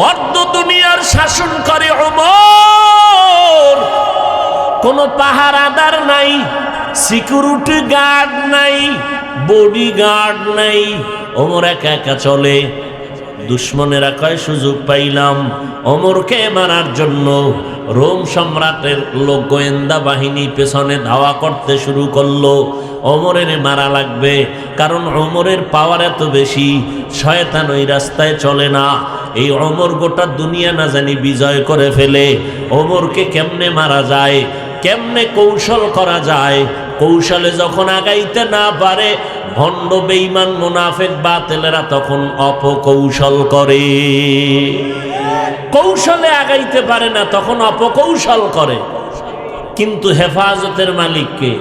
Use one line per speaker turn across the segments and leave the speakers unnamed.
অর্ধ দুনিয়ার শাসন করে ওমর। কোনো পাহারাদার নাই, সিকিউরিটি গার্ড নাই, বডি গার্ড নাই, ওমর একা একা চলে। দুশ্মনেরা কয় সুযোগ পাইলাম ওমরকে মারার জন্য। রোম সম্রাটের লোক গোয়েন্দা বাহিনী পেছনে ধাওয়া করতে শুরু করলো, ওমরের মারা লাগবে, কারণ ওমরের পাওয়ার এত বেশি, শয়তান ওই রাস্তায় চলে না। এই ওমর গোটা দুনিয়া না জানি বিজয় করে ফেলে। ওমরকে কেমনে মারা যায়, কেমনে কৌশল করা যায়। কৌশলে যখন আগাইতে না পারে, ভণ্ড বেঈমান মুনাফিক বাতিলেরা তখন অপকৌশল করে। কৌশলে আগাইতে পারে না, তখন অপকৌশল করে। কিন্তু হেফাজতের মালিককে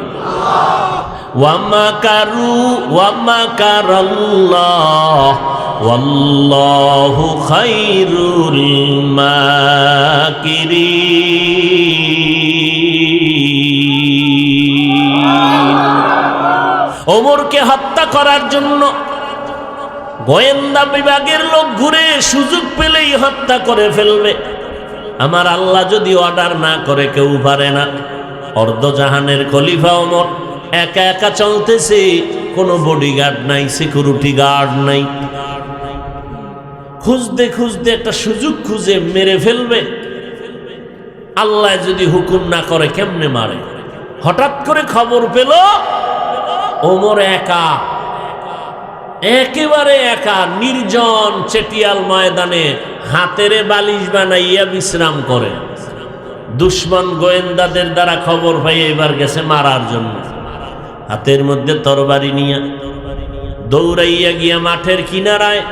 ওয়ামাকারু ওয়ামাকারাল্লাহ ওয়াল্লাহু খায়রুল মাকিরিন। ওমরকে হত্যা করার জন্য গোয়েন্দা বিভাগের লোক ঘুরে সুযোগ পেলেই হত্যা করে ফেলবে। আমার আল্লাহ যদি অর্ডার না করে কেউ পারে না। অর্ধজাহানের খলিফা ওমর একা একা চলতেছে, কোনো বডিগার্ড নাই, সিকিউরিটি গার্ড নাই। খুঁজতে খুঁজতে একটা সুযোগ খুঁজে মেরে ফেলবে। আল্লাহ যদি হুকুম না করে কেমনে মারে? হঠাৎ করে খবর পেল ওমর একা, একেবারে একা, নির্জন চেটিয়াল ময়দানে হাতেরে বালিশ বানাইয়া বিশ্রাম করে। দুশ্মন গোয়েন্দাদের দ্বারা খবর পাই এবার গেছে মারার জন্য। হাতের মধ্যে তরবারি নিয়ে দৌড়াইয়া গিয়া মাঠের কিনারায়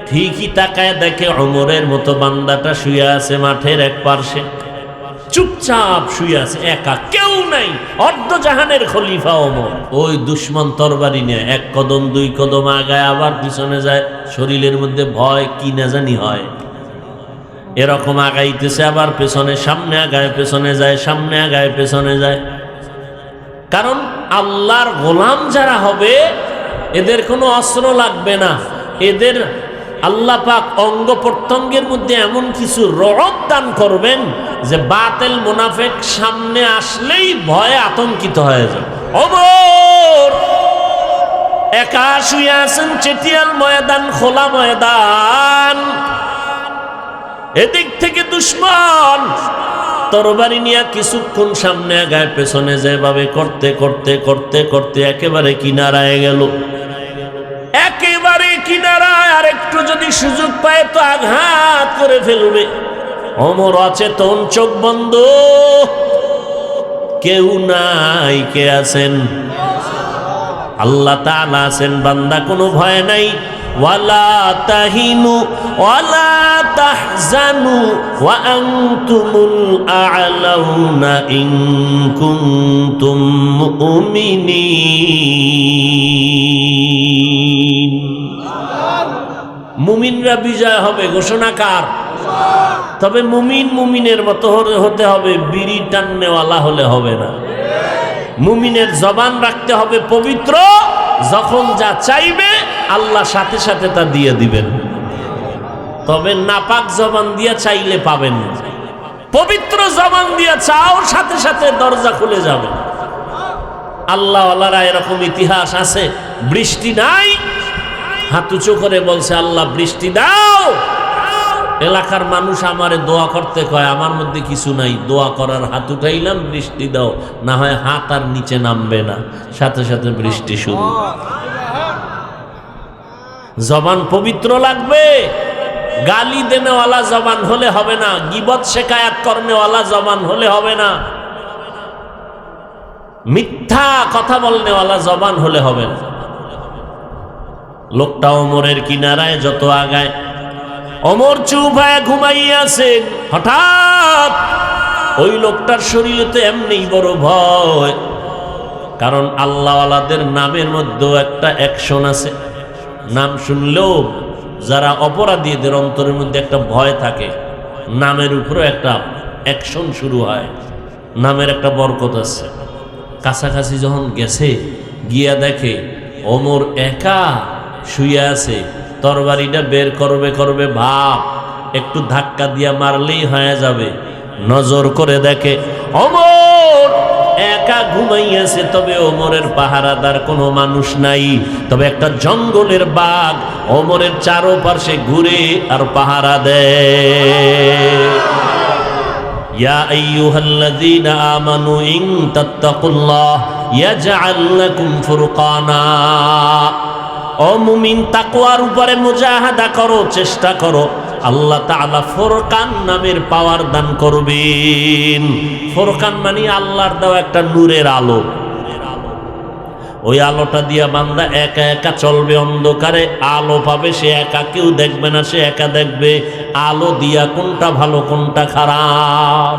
ঠিকই তাকায় দেখে ওমরের মতো বান্দাটা শুয়ে আছে মাঠের এক পার্শ্বে, চুপচাপ শুয়ে আছে, একা, কেউ নাই। অর্ধজাহানের খলিফা ওমর। ওই দুশ্মন তরবারি নিয়ে এক কদম দুই কদম আগায়, আবার পিছনে যায়। শরীরের মধ্যে ভয় কি না জানি হয়, এরকম আগাইতেছে, আবার পেছনে, সামনে আগায়, পেছনে যায়, সামনে আগায়, পেছনে যায়। কারণ আল্লাহর গোলাম যারা হবে এদের কোনো অস্ত্র লাগবে না। এদের আল্লাহ পাক অঙ্গ প্রত্যঙ্গের মধ্যে এমন কিছু রহত দান করবেন যে বাতিল মুনাফিক সামনে আসলেই ভয়ে আতঙ্কিত হয়ে যাবে। ওমর একা শুয়ে আছেন চেটিয়াল ময়দান, খোলা ময়দান। এদিক থেকে দুশ্মন তরবারি নিয়ে কিছুক্ষণ সামনে আগায়, পেছনে যেভাবে করতে করতে করতে করতে একেবারে কিনারায় গেল। একেবারে কিনারায়, আর একটু যদি সুযোগ পায় তো আঘাত করে ফেলবে। ওমর অচেতন, চোখ বন্ধ, কেউ নাই। কে আছেন? আল্লাহ তাআলা আছেন। বান্দা কোনো ভয় নাই। ওয়ালা তাহিনু ওয়ালা তাহজানু ওয়া আনতুমুল আ'লাউনা ইন কুনতুম মুমিনিন। মুমিনরা বিজয় হবে, ঘোষণা কার? তবে মুমিন মুমিনের মতো হতে হবে, বিড়ি টাননেওয়ালা হলে হবে না। মুমিনের জবান রাখতে হবে পবিত্র, যখন যা চাইবে আল্লাহ সাথে সাথে তা দিয়ে দিবেন। তবে নাপাক জবান দিয়ে চাইলে পাবেন না। পবিত্র জবান দিয়ে চাও, সাথে সাথে দরজা খুলে যাবে। আল্লাহ ওয়ালারা এরকম ইতিহাস আছে। বৃষ্টি নাই, হাত উঁচু করে বলছে আল্লাহ বৃষ্টি দাও। এলাকার মানুষ আমারে দোয়া করতে কয়, আমার মধ্যে কিছু নাই, দোয়া করার হাত উঠাইলাম, বৃষ্টি দাও, না হয় হাত আর নিচে নামবে না, সাথে সাথে বৃষ্টি শুরু। জবান পবিত্র লাগবে। গালি দেনেওয়ালা জবান হলে হবে না, গীবত শিকায়াত করনেওয়ালা জবান হলে হবে না, মিথ্যা কথা বলনেওয়ালা জবান হলে হবে না। লোকটা ওমরের কিনারায় যত আগায়, ওমর চুপ হয়ে ঘুমাইয়াছেন। হঠাৎ ওই লোকটার শরীরে তো এমনি বড় ভয়, কারণ আল্লাহওয়ালাদের নামের মধ্যেও একটা অ্যাকশন আছে। নাম শুনলেও যারা অপরাধীদের অন্তরের মধ্যে একটা ভয় থাকে, নামের উপরেও একটা অ্যাকশন শুরু হয়। নামের একটা বরকত আছে। কাছাকাছি যখন গেছে, গিয়া দেখে ওমর একা শুয়ে আছে, তরবারিটা বের করবে ভাব, একটু ধাক্কা দিয়া মারলেই হয়ে যাবে। নজর করে দেখে ওমর একা ঘুমাইয়াছে, তবে ওমরের পাহারাদার কোনো মানুষ নাই। তবে একটা জঙ্গলের বাঘ ওমরের চারপাশে ঘুরে আর পাহারা দেয়। ইয়া আইয়ুহাল্লাযীনা আমানু ইন তাত্তাকুল্লাহ ইয়াজআল লাকুম ফুরকানা। ও মুমিন, তাকওয়ার উপরে মুজাহাদা করো, চেষ্টা করো, আল্লাহ তাআলা ফুরকান নামের পাওয়ার দান করবেন। ফুরকান মানে আল্লাহর দেওয়া একটা নূরের আলো। ওই আলোটা দিয়া বান্দা একা একা চলবে, অন্ধকারে আলো পাবে, সে একা, কেউ দেখবে না, সে একা দেখবে। আলো দিয়া কোনটা ভালো কোনটা খারাপ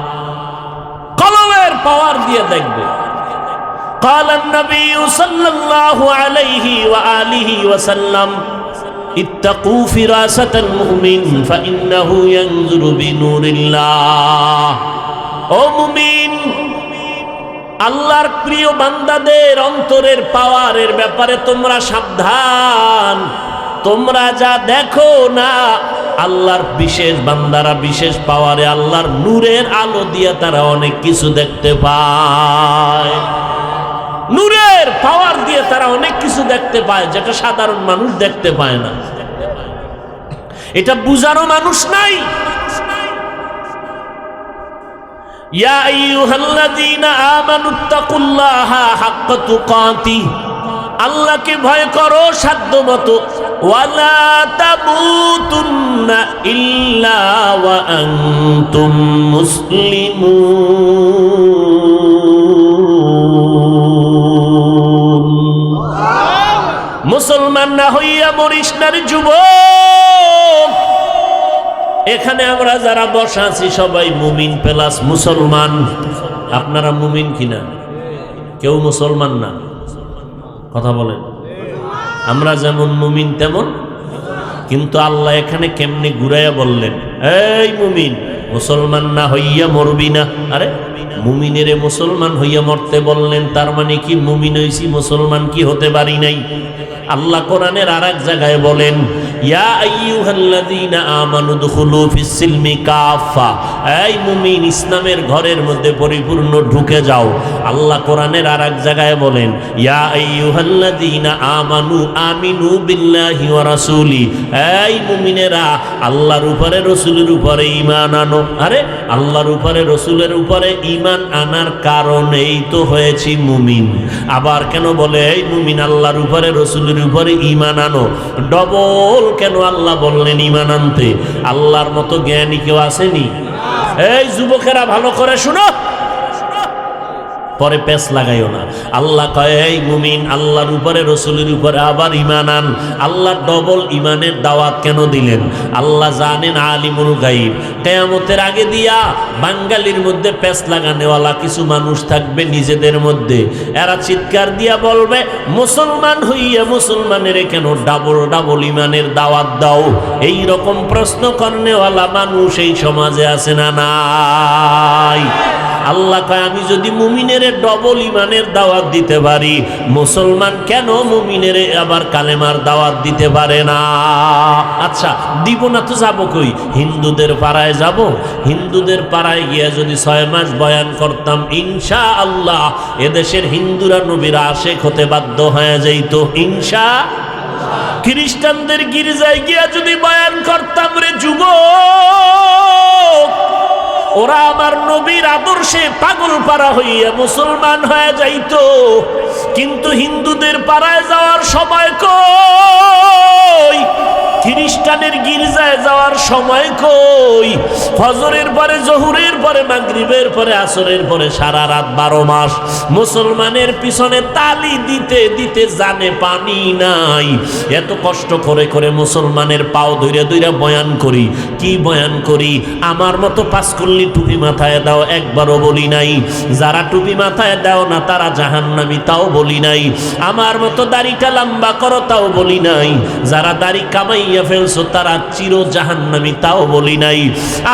কলমের পাওয়ার দিয়ে দেখবে। قال النبي صلى الله عليه وآله وسلم اتقوا فراسة المؤمن فإنه ينظر بنور الله। ও মুমিন, আল্লাহর প্রিয় বান্দাদের অন্তরের পাওয়ারের ব্যাপারে তোমরা সাবধান। তোমরা যা দেখো না, আল্লাহর বিশেষ বান্দারা বিশেষ পাওয়ারে আল্লাহর নূরের আলো দিয়ে তারা অনেক কিছু দেখতে পায়। নূরের পাওয়ার দিয়ে তারা অনেক কিছু দেখতে পায় যেটা সাধারণ মানুষ দেখতে পায় না। এটা বুঝারও মানুষ নাই। ইয়া আইয়ুহাল্লাযীনা আমানুত্তাকুল্লাহা হাক্কা তুকাতিহ, আল্লাহকে ভয় করো সাধ্যমতো। ওয়ালা তামুতুন্না ইল্লা ওয়া আনতুম মুসলিমুন। মুসলমান না হইয়া মরিস না রে যুবক। এখানে আমরা যারা বসা আছি সবাই মুমিন প্লাস মুসলমান। আপনারা মুমিন কিনা? কেউ মুসলমান না? কথা বলেন। আমরা যেমন মুমিন তেমন, কিন্তু আল্লাহ এখানে কেমনে ঘুরাইয়া বললেন, এই মুমিন, মুসলমান না হইয়া মরবি না। আরে মুমিনের মুসলমান হইয়া মরতে বললেন, তার মানে কি মুমিন হইছি, মুসলমান কি হতে পারি নাই? আল্লাহ কোরআনের আরেক জায়গায় বলেন, ইয়া আইয়ুহাল্লাযীনা আমানু দুখুলু ফিস-সিলমি কাফা, এই মুমিন, ইসলামের ঘরের মধ্যে পরিপূর্ণ ঢুকে যাও। আল্লাহ কোরআনের আরেক জায়গায় বলেন, ইয়া আইয়ুহাল্লাযীনা আমানু আমিনু বিল্লাহি ওয়া রাসূলি, এই মুমিনেরা আল্লাহর উপরে রাসূলের উপরে ঈমান আনো। আরে আল্লাহর উপরে রাসূলের উপরে ঈমান আনার কারণেই তো হয়েছি মুমিন। আবার কেন বলে এই মুমিন আল্লাহর উপরে রাসূলের উপরে ঈমান আনো? ডবল কেন আল্লাহ বললেন ঈমান আনতে? আল্লাহর মতো জ্ঞানী কেউ আসেনি? এই যুবকেরা ভালো করে শুনো, পরে পেছ লাগাইও না। আল্লাহ কয়, এই মুমিন আল্লাহর উপরে রাসূলের উপরে আবার ঈমান আন। আল্লাহ ডবল ঈমানের দাওয়াত কেন দিলেন? আল্লাহ জানেন আলিমুল গায়ব। কিয়ামতের আগে দিয়া বাঙালির মধ্যে পেছ লাগানেওয়ালা কিছু মানুষ থাকবে নিজেদের মধ্যে। এরা চিৎকার দিয়া বলবে, মুসলমান হইয়া মুসলমানের কেন ডাবল ডাবল ঈমানের দাওয়াত দাও? এই রকম প্রশ্ন করনেওয়ালা মানুষ এই সমাজে আছে না নাই? আল্লাহ কয়, আমি যদি মুমিনের ডবল ঈমানের দাওয়াত দিতে পারি, মুসলমান কেন মুমিনের আবার কালেমার দাওয়াত দিতে পারে না? আচ্ছা দিব না তো যাবো কই? হিন্দুদের পাড়ায় যাব। হিন্দুদের পাড়ায় গিয়া যদি 6 মাস বয়ান করতাম, ইনশাআল্লাহ এদেশের হিন্দুরা নবীর আশেক হতে বাধ্য হয়ে যাইত, ইনশাআল্লাহ। খ্রিস্টানদের গির্জায় গিয়া যদি বয়ান করতাম, রে যুবক, ওরা আমার নবীর আদর্শে পাগল পারা হইয়া মুসলমান হয়ে যাইত। কিন্তু হিন্দুদের পাড়ায় যাওয়ার সময় কই? খ্রিস্টানের গির্জায় যাওয়ার সময় কই? ফজরের পরে, জোহরের পরে, মাগরিবের পরে, আসরের পরে সারা রাত 12 মাস মুসলমানের পিছনে তালি দিতে দিতে জানে পানি নাই। এত কষ্ট করে করে মুসলমানের পাও ধইরা ধইরা বয়ান করি। কি বয়ান করি? আমার মতো 5 কল্লি টুপি মাথায় দাও, একবারও বলি নাই। যারা টুপি মাথায় দাও না তারা জাহান্নামী, তাও বলি নাই। আমার মতো দাড়িটা লম্বা করো, তাও বলি নাই। যারা দাড়ি কামাইয়া ফেলছো তারা চির জাহান্নামী, তাও বলি নাই।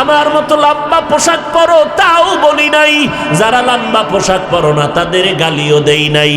আমার মতো লম্বা পোশাক পরো, তাও বলি নাই। যারা লম্বা পোশাক পরো না তাদের গালিও দেই নাই।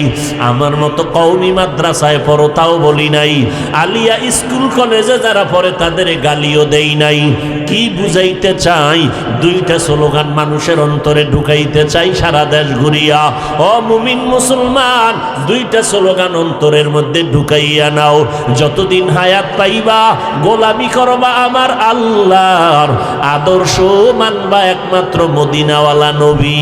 আমার মতো কওমি মাদ্রাসায় পড়ো, তাও বলি নাই। আলিয়া স্কুল কলেজে যারা পড়ে তাদের গালিও দেই নাই। কি বুঝাইতে চাই? দুইটা স্লোগান মানুষের অন্তরে ঢুকাইতে চাই সারা দেশ ঘুরিয়া। ও মুমিন মুসলমান, দুইটা স্লোগান অন্তরের মধ্যে ঢুকাইয়া নাও। যতদিন হায়াত পাইবা গোলামি করবা আমার আল্লাহর, আদর্শ মানবা একমাত্র মদিনাওয়ালা নবী।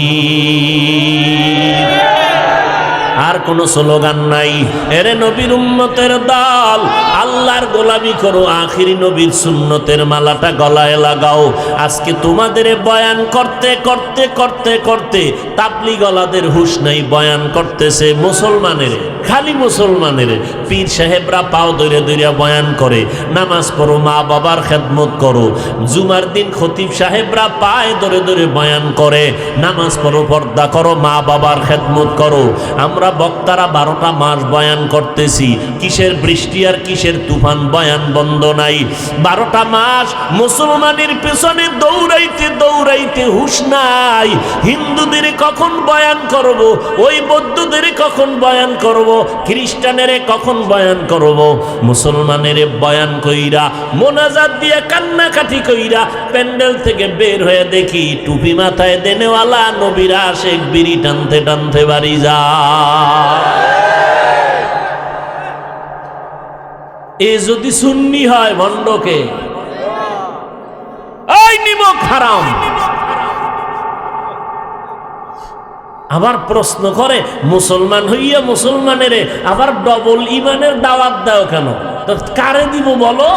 আর কোনো স্লোগান নাই। এরে নবীর উম্মতের দল, আল্লাহর গোলামি করো, আখিরি নবীর সুন্নতের মালাটা গলায় লাগাও। আজকে তোমাদের বয়ান করতে করতে করতে করতে তাবলীগওয়ালাদের হুঁশ নাই, বয়ান করতেছে মুসলমানের, খালি মুসলমানের। পীর সাহেবরা পাও ধরে ধরে বয়ান করে, নামাজ পড়ো, মা বাবার খেদমত করো। জুমার দিন খতিব সাহেবরা পায়ে ধরে ধরে বয়ান করে, নামাজ পড়ো, পর্দা করো, মা বাবার খেদমত করো। আমরা বক্তারা 12টা মাস বয়ান করতেছি, কিসের বৃষ্টি আর কিসের তুফান, বয়ান বন্ধ নাই। 12টা মাস মুসলমানের পেছনে দৌড়াইতে দৌড়াইতে হুঁশ নাই। হিন্দুদের কখন বয়ান করব, ওই বৌদ্ধদের কখন বয়ান করব, খ্রিস্টানের কখন বয়ান করব। মুসলমানের বয়ান কইরা মোনাজাত দিয়ে কান্নাকাটি কইরা প্যান্ডেল থেকে বের হয়ে দেখি টুপি মাথায় দেনেওয়ালা নবীর আশেক বিড়ি টানতে টানতে বাড়ি যা। এ যদি সুন্নি হয় ভণ্ডকে এই নিমক হারাম। আবার প্রশ্ন করে মুসলমান হইয়া মুসলমানের আবার ডবল ইমানের দাওয়াত দাও কেন? তো কারে দিব বলো?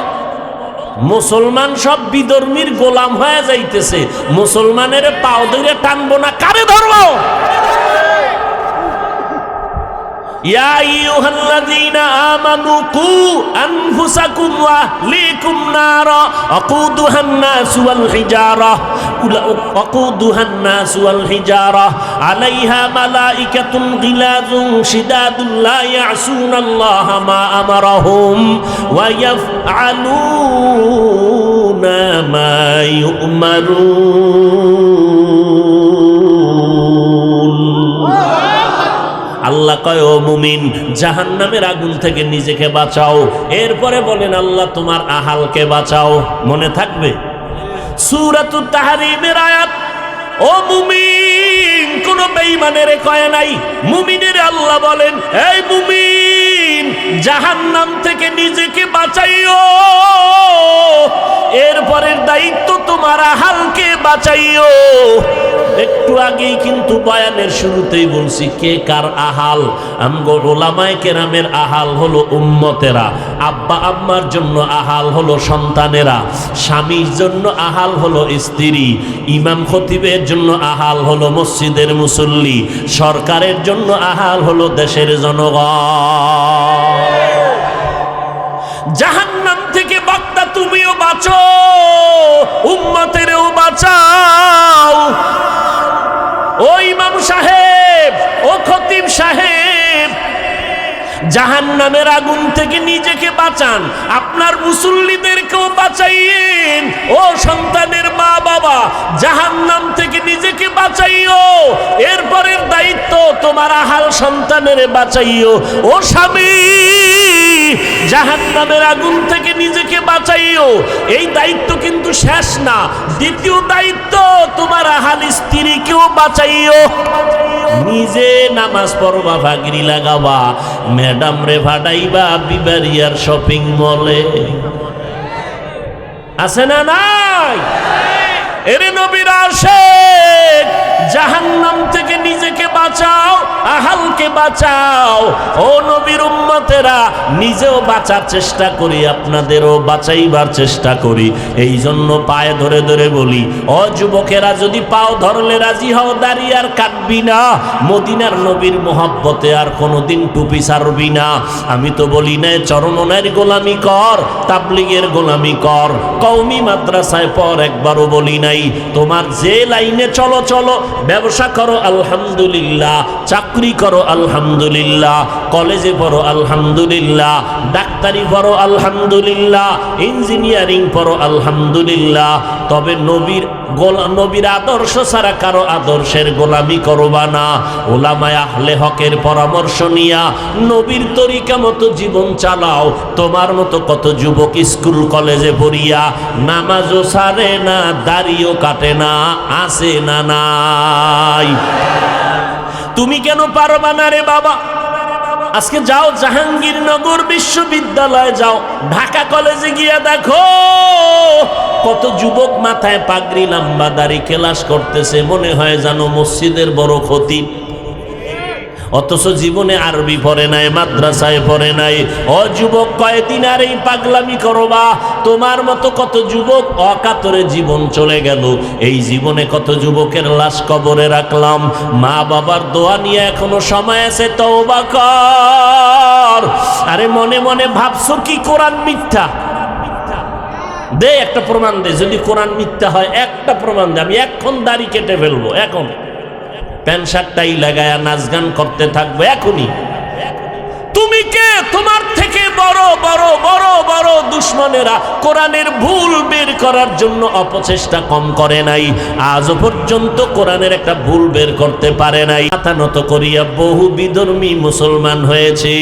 মুসলমান সব বিধর্মীর গোলাম হয়ে যাইতেছে, মুসলমানের পাও ধরে টানবো না, কারে ধরবো? ইয়া আইয়ুহাল্লাযীনা আমানু কু আনফুসাকুম ওয়া আহলিকুম নারা আকুদুহান নাসু ওয়াল হিজারা আলাইহা মালাইকাতুন গিলাযুন শিদাদুন লা ইয়াসুনাল্লাহা মা আমারাহুম ওয়া ইয়াফআলুনা মা ইউমারুন। আল্লাহ কয়, ও মুমিন, জাহান্নামের আগুন থেকে নিজেকে বাঁচাও। এরপরে বলেন আল্লাহ তোমার আহালকে বাঁচাও। মনে থাকবে সূরাতুত তাহরীমের আয়াত। ও মুমিন, কোন বেঈমানের কয় নাই, মুমিনের আল্লাহ বলেন, এই মুমিন, জাহান্নাম থেকে নিজেকে বাঁচাইও। এরপরের দায়িত্ব তোমার আহালকে বাঁচাইও। একটু আগেই কিন্তু বয়ানের শুরুতেই বলছি কে কার আহাল। আমগো উলামায়ে কেরামের আহাল হলো উম্মতেরা, আব্বা আম্মার জন্য আহাল হলো সন্তানেরা, স্বামীর জন্য আহাল হলো স্ত্রী, ইমাম খতিবের জন্য আহাল হলো মসজিদের মুসল্লি, সরকারের জন্য আহাল হলো দেশের জনগণ। জাহান্নাম থেকে বক্তা তুমিও বাঁচো, উম্মতেরও বাঁচাও। ও ইমাম সাহেব, ও খতিব সাহেব, জাহান্নামের আগুন থেকে নিজেকে বাঁচান, আপনার মুসল্লিদেরকেও বাঁচাইয়েন। ও সন্তানের মা বাবা, জাহান্নাম থেকে নিজেকে বাঁচাইও। এরপরের দায়িত্ব তোমার আহাল সন্তানের বাঁচাইও। ও স্বামী, জাহান্নামের আগুন থেকে নিজেকে বাঁচাইও। এই দায়িত্ব কিন্তু শেষ না, দ্বিতীয় দায়িত্ব তোমার আহাল স্ত্রীকেও বাঁচাইও। নিজে নামাজ পড়বা, ভাগরি লাগাবা, ম্যাডাম রে ভাড়াইবা বিবারিয়ার শপিং মলে। আছে না নাই? এরে নবীর আশিক, জাহান্নাম থেকে নিজেকে বাঁচাও, আহালকে বাঁচাও। ও নবীর উম্মতেরা, নিজেও বাঁচার চেষ্টা করি, আপনাদেরও বাঁচাইবার চেষ্টা করি। এই জন্য পায়ে ধরে ধরে বলি, ও যুবকেরা, যদি পাও ধরলে রাজি হও, দাঁড়িয়ে আর কাটবি না, মদিনার নবীর মোহাব্বতে আর কোনোদিন টুপি ছাড়বি না। আমি তো বলি নাই চরমনের গোলামি কর, তাবলীগের গোলামি কর, কওমি মাদ্রাসায় পর, একবারও বলি নাই নাই। তোমার যে লাইনে চলো চলো, ব্যবসা করো আলহামদুলিল্লাহ, চাকরি করো আলহামদুলিল্লাহ, কলেজে পড়ো আলহামদুলিল্লাহ, ডাক্তারি পড়ো আলহামদুলিল্লাহ, ইঞ্জিনিয়ারিং পড়ো আলহামদুলিল্লাহ, তবে নবীর আদর্শ ছাড়া কারো আদর্শের গোলামি করবা না। ওলামায়ে আহলে হকের পরামর্শ নিয়া নবীর তরিকা মতো জীবন চালাও। তোমার মতো কত যুবক স্কুল কলেজে পড়িয়া নামাজও ছাড়ে না, দাড়িও কাটে না, আছে না নাই? তুমি কেন পারবা না রে বাবা? আজকে যাও জাহাঙ্গীরনগর বিশ্ববিদ্যালয়ে যাও, ঢাকা কলেজে গিয়া দেখো কত যুবক মাথায় পাগড়ি, লম্বা দাড়ি, ক্লাস করতেছে, মনে হয় জানো মসজিদের বড় খতিব, অথচ জীবনে আরবি পড়ে নাই, মাদ্রাসায় পড়ে নাই। ও যুবক, কয়দিন আর এই পাগলামি করবা? তোমার মতো কত যুবক অকাতরে জীবন চলে গেল। এই জীবনে কত যুবকের লাশ কবরে রাখলাম। মা বাবার দোয়া নিয়ে এখনো সময় আছে, তওবা কর। আরে মনে মনে ভাবছো কি কোরআন মিথ্যা? দে একটা প্রমাণ দে, যদি কোরআন মিথ্যা হয় একটা প্রমাণ দে, আমি এখন দাড়ি কেটে ফেলবো, এখন প্যান্ট শার্টটাই লাগায়া নাচ গান করতে থাকবো এখনই। তুমি কে? তোমার থেকে বড় বড় বড় বড় দুশ্মনেরা কোরআনের ভুল বের করার জন্য অপচেষ্টা কম করে নাই। আজও পর্যন্ত কোরআনের একটা ভুল বের করতে পারে নাই। মাথা নত করিয়া বহু বিধর্মী মুসলমান হয়েছে।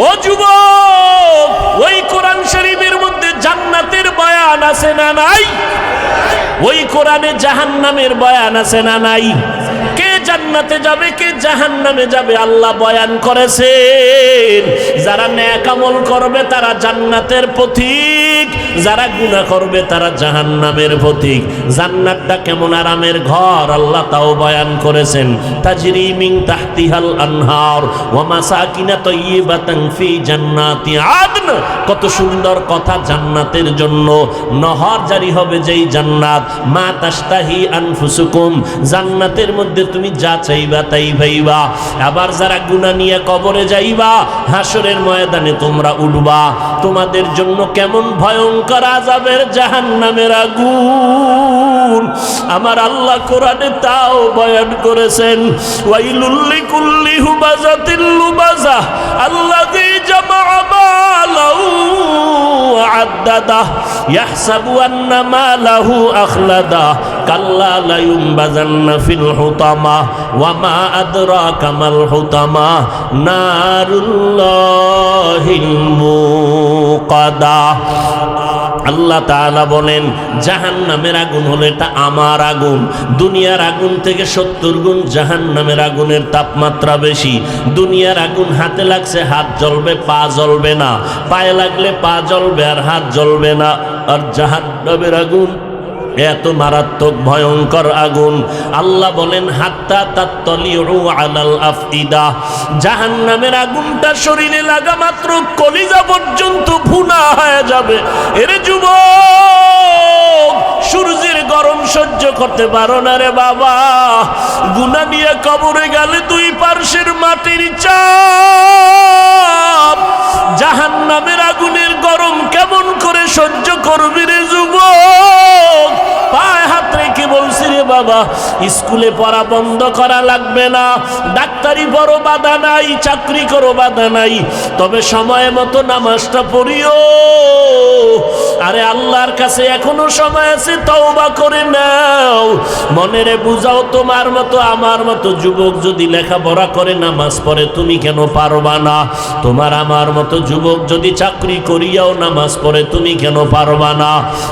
ও যুবক, ওই কোরআন শরীফের মধ্যে জান্নাতের বয়ান আছে না নাই? ওই কোরআনে জাহান্নামের বয়ান আছে না নাই? কে জান্নাতে যাবে, কে জাহান্নামে যাবে আল্লাহ বয়ান করেছেন। যারা নেক আমল করবে তারা জান্নাতের পথিক, যারা গুনাহ করবে তারা জাহান্নামের পথিক। জান্নাতটা কেমন আরামের ঘর আল্লাহ তাও বয়ান করেছেন। তাজরি মিন তাহতিহাল আনহার ওয়া মাসাকিনা তাইয়্যিবাতান ফি জান্নাতি আদন। কত সুন্দর কথা জান্নাতের জন্য। নহর জারি হবে যেই জান্নাত, মা তাশতাহি আনফুসুকুম, জান্নাতের মধ্যে তুমি যা চাইবা তাই পাইবা। আবার যারা গুনাহ নিয়ে কবরে যাইবা, হাসরের ময়দানে তোমরা উঠবা, তোমাদের জন্য কেমন ভয়ঙ্কর আযাবের জাহান্নামের আগুন আমার আল্লাহ কোরআনে তাও বয়ান করেছেন। ওয়াইলুল লিকুল্লি হুমাযাতিল লুমাযা আল্লাযী জামাআ মালাহু ওয়া আদ্দাদা ইয়াহসাবু আন্না মালাহু আখলাদা কাল্লা লা ইউনবাযান্না ফিল হুতামা ওয়া মা আদরাকা মাল হুতামা নারুল্লাহিল মুকাদা। আল্লাহ তাআলা বলেন জাহান্নামের আগুন হলো এটা আমার আগুন। দুনিয়ার আগুন থেকে 70 গুণ জাহান্নামের আগুনের তাপমাত্রা বেশি। দুনিয়ার আগুন হাতে লাগছে, হাত জ্বলবে, পা জ্বলবে না। পায়ে লাগলে পা জ্বলবে আর হাত জ্বলবে না। আর জাহান্নামের আগুন এত মারাত্মক ভয়ঙ্কর আগুন। আল্লাহ বলেন হাত্তা তাত্তালিউ আলাল আফইদা, জাহান্নামের আগুনটা শরীরে লাগা মাত্র কলিজা পর্যন্ত ভুনা হয়ে যাবে। এর যুবক, সূর্যের গরম সহ্য করতে পারো না রে বাবা, গুনাহ নিয়ে কবরে গেলে দুই পার্শ্বের মাটির চাপ, জাহান্নামের আগুনের গরম কেমন করে সহ্য করবি রে যুবক? পায়ে হাত রেখে বলছি রে বাবা, স্কুলে পড়া বন্ধ করা লাগবে না, ডাক্তারি পড়ো বাধা নাই, চাকরি করো বাধা নাই, তবে সময় মতো নামাজটা পড়িও। আরে আল্লাহর কাছে এখনো সময় আছে, তওবা করে নাও। মনেরে বুঝাও, তোমার মতো আমার মতো যুবক যদি লেখাপড়া করে নামাজ পড়ে, তুমি কেন পারবা না? তোমার আমার মতো যুবক যদি চাকরি করিয়াও নামাজ পড়ে, তুমি কেন পারবা না?